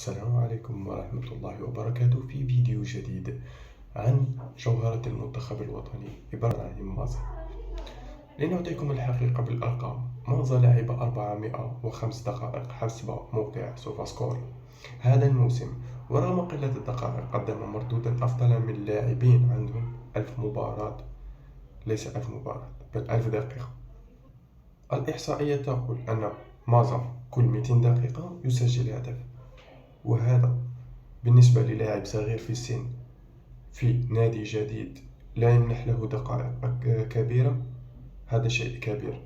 السلام عليكم ورحمة الله وبركاته. في فيديو جديد عن جوهرة المنتخب الوطني إبراهيم مازا. لنعطيكم الحقيقة بالأرقام، مازا لعب 405 دقائق حسب موقع سوفا سكور هذا الموسم، ورغم قلة الدقائق قدم مردودا أفضل من لاعبين عندهم 1000 مباراة، ليس 1000 مباراة بل 1000 دقيقة. الإحصائية تقول أن مازا كل 200 دقيقة يسجل هدف، وهذا بالنسبة للاعب صغير في السن في نادي جديد لا يمنح له دقائق كبيرة، هذا شيء كبير.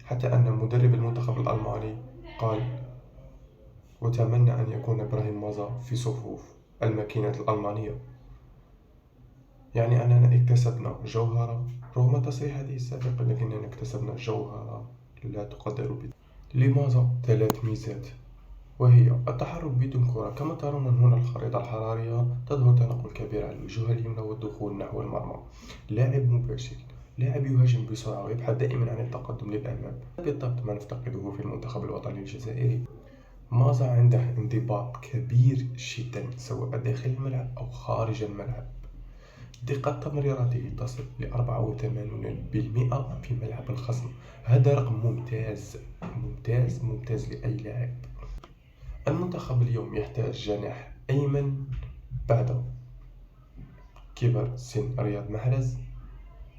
حتى أن مدرب المنتخب الألماني قال وتمنى أن يكون إبراهيم مازا في صفوف الماكينة الألمانية. يعني أننا اكتسبنا جوهرة رغم تصريحاته السابقة، لكننا اكتسبنا جوهرة لا تقدر لمازا 3 ميزات، وهي التحرك بدون كرة. كما ترون هنا الخريطة الحرارية تظهر تنقل كبير على الجهة اليمنى والدخول نحو المرمى. لاعب مباشر، لاعب يهاجم بسرعة ويبحث دائما عن التقدم للأمام، بالضبط ما نفتقده في المنتخب الوطني الجزائري. مازا عنده انضباط كبير جدا سواء داخل الملعب أو خارج الملعب. دقة تمريراته تصل ل 84% في ملعب الخصم، هذا رقم ممتاز ممتاز ممتاز لأي لاعب. المنتخب اليوم يحتاج جناح أيمن بعد كبر سن رياض محرز،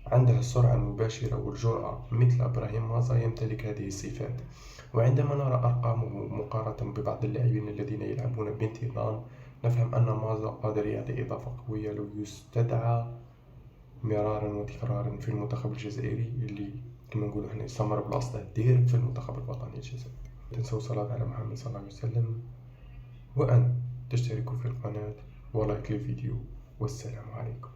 عنده السرعة المباشرة والجرأة مثل إبراهيم مازا، يمتلك هذه الصفات. وعندما نرى أرقامه مقارنة ببعض اللاعبين الذين يلعبون بانتظام، نفهم أن مازا قادر يعطي إضافة قوية لو يستدعى مرارا وتكرارا في المنتخب الجزائري، اللي كما نقولوا احنا يستمر بلاصته ديريكت في المنتخب الوطني الجزائري. لا تنسوا الصلاة على محمد صلى الله عليه وسلم، وأن تشتركوا في القناة ولايك للفيديو، والسلام عليكم.